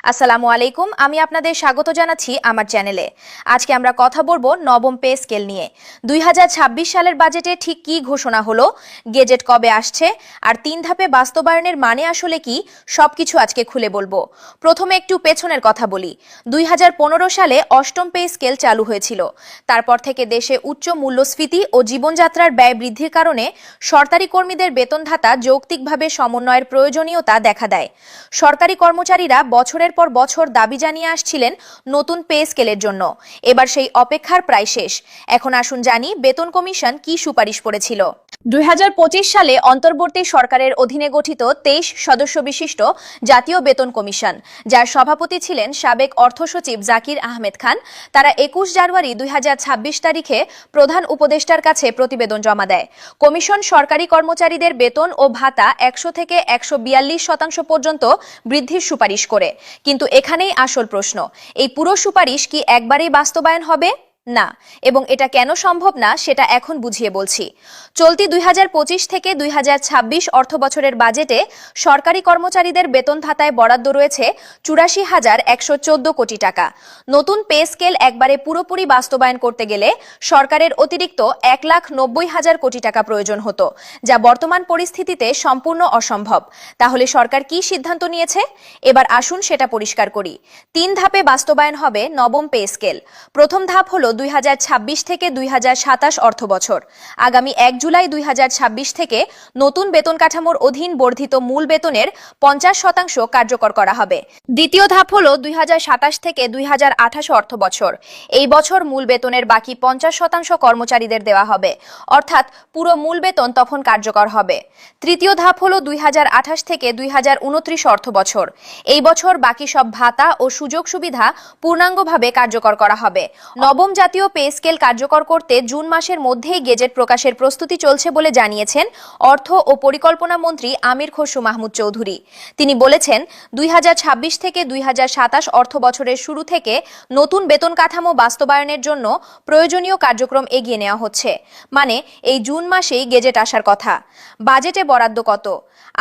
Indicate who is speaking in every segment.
Speaker 1: আসসালামু আলাইকুম, আমি আপনাদের স্বাগত জানাচ্ছি আমার চ্যানেলে। আজকে আমরা কথা বলবো নবম পে স্কেল নিয়ে। 2026 সালের বাজেটে ঠিক কি ঘোষণা হলো, গেজেট কবে আসছে, আর 3 ধাপে বাস্তবায়নের মানে আসলে কি, সবকিছু আজকে খুলে বলবো। প্রথমে একটু পেছনের কথা বলি। 2015 সালে অষ্টম পে স্কেল চালু হয়েছিল। তারপর থেকে দেশে উচ্চ মূল্যস্ফীতি ও জীবনযাত্রার ব্যয় বৃদ্ধির কারণে সরকারি কর্মীদের বেতন ভাতা যৌক্তিকভাবে সমন্বয়ের প্রয়োজনীয়তা দেখা দেয়। সরকারি কর্মচারীরা বছরের পর বছর দাবি জানিয়ে আসছিলেন নতুন পে স্কেলের জন্য। এবার সেই অপেক্ষার প্রায় শেষ। এখন আসুন জানি বেতন কমিশন কি সুপারিশ করেছিল। 2025 সালে অন্তর্বর্তী সরকারের অধীনে গঠিত 23 সদস্য বিশিষ্ট জাতীয় বেতন কমিশন, যার সভাপতি ছিলেন সাবেক অর্থ সচিব জাকির আহমেদ খান, তারা 21 জানুয়ারি 2026 তারিখে প্রধান উপদেষ্টার কাছে প্রতিবেদন জমা দেয়। কমিশন সরকারি কর্মচারীদের বেতন ও ভাতা 100 থেকে 142% পর্যন্ত বৃদ্ধির সুপারিশ করে। কিন্তু এখানেই আসল প্রশ্ন, এই পুরো সুপারিশ কি একবারেই বাস্তবায়ন হবে? না। এবং এটা কেন সম্ভব না সেটা এখন বুঝিয়ে বলছি। চলতি 2025 থেকে 2026 অর্থ বছরের বাজেটে সরকারি কর্মচারীদের বেতন ভাতায় বরাদ্দ রয়েছে 84,114 কোটি টাকা। নতুন পে স্কেল একবারে পুরোপুরি বাস্তবায়ন করতে গেলে সরকারের অতিরিক্ত 1,90,000 কোটি টাকা প্রয়োজন হতো, যা বর্তমান পরিস্থিতিতে সম্পূর্ণ অসম্ভব। তাহলে সরকার কি সিদ্ধান্ত নিয়েছে? এবার আসুন সেটা পরিষ্কার করি। 3 ধাপে বাস্তবায়ন হবে নবম পে স্কেল। প্রথম ধাপ হলো 2026 থেকে 2027 অর্থ বছর। আগামী 1 জুলাই 2026 থেকে নতুন বেতন কাঠামোর অধীন বর্ধিত মূল বেতনের 50% কার্যকর করা হবে। দ্বিতীয় ধাপ হলো 2027 থেকে 2028 অর্থ বছর। এই বছর মূল বেতনের বাকি 50% কর্মচারীদের দেওয়া হবে, অর্থাৎ পুরো মূল বেতন তখন কার্যকর হবে। তৃতীয় ধাপ হলো 2028 থেকে 2029 অর্থ বছর। এই বছর বাকি সব ভাতা ও সুযোগ সুবিধা পূর্ণাঙ্গভাবে কার্যকর করা হবে। নবম জাতীয় পে স্কেল কার্যকর করতে জুন মাসের মধ্যেই গেজেট প্রকাশের প্রস্তুতি চলছে বলে জানিয়েছেন অর্থ ও পরিকল্পনা মন্ত্রী আমির খসরু মাহমুদ চৌধুরী। তিনি বলেছেন, 2026 থেকে 2027 অর্থ বছরের শুরু থেকে নতুন বেতন কাঠামো বাস্তবায়নের জন্য প্রয়োজনীয় কার্যক্রম এগিয়ে নেওয়া হচ্ছে। মানে এই জুন মাসেই গেজেট আসার কথা। বাজেটে বরাদ্দ কত?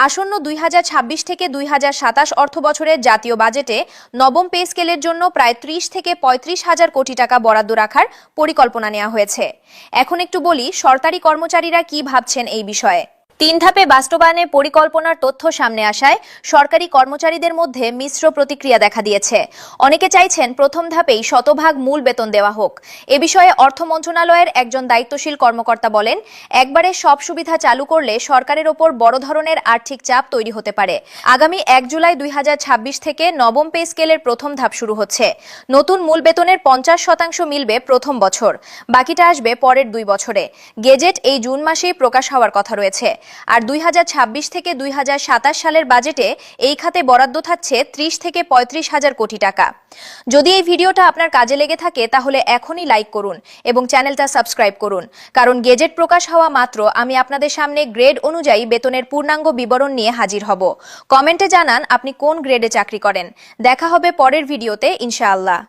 Speaker 1: আসন্ন 2026 থেকে 2027 অর্থ বছরের জাতীয় বাজেটে নবম পে স্কেলের জন্য প্রায় 30 থেকে 35,000 কোটি টাকা বরাদ্দ রাখার পরিকল্পনা নেওয়া হয়েছে। এখন একটু বলি সরকারি কর্মচারীরা কি ভাবছেন এই বিষয়ে। 3 ধাপে বাস্তবায়নের পরিকল্পনার তথ্য সামনে আসায় সরকারি কর্মচারীদের মধ্যে মিশ্র প্রতিক্রিয়া দেখা দিয়েছে। অনেকে চাইছেন প্রথম ধাপেই শতভাগ মূল বেতন দেওয়া হোক। এ বিষয়ে অর্থ মন্ত্রণালয়ের একজন দায়িত্বশীল কর্মকর্তা বলেন, একবারে সব সুবিধা চালু করলে সরকারের ওপর বড় ধরনের আর্থিক চাপ তৈরি হতে পারে। আগামী 1 জুলাই 2026 থেকে নবম পে স্কেলের প্রথম ধাপ শুরু হচ্ছে। নতুন মূল বেতনের 50% মিলবে প্রথম বছর, বাকিটা আসবে পরের 2 বছরে। গেজেট এই জুন মাসেই প্রকাশ হওয়ার কথা রয়েছে। আর 2026 থেকে 2027 সালের বাজেটে এই খাতে বরাদ্দ থাকছে 30 থেকে 35,000 কোটি টাকা। যদি এই ভিডিওটা আপনার কাজে লেগে থাকে তাহলে এখনই লাইক করুন এবং চ্যানেলটা সাবস্ক্রাইব করুন, কারণ গেজেট প্রকাশ হওয়া মাত্র আমি আপনাদের সামনে গ্রেড অনুযায়ী বেতনের পূর্ণাঙ্গ বিবরণ নিয়ে হাজির হব। কমেন্টে জানান আপনি কোন গ্রেডে চাকরি করেন। দেখা হবে পরের ভিডিওতে ইনশাআল্লাহ।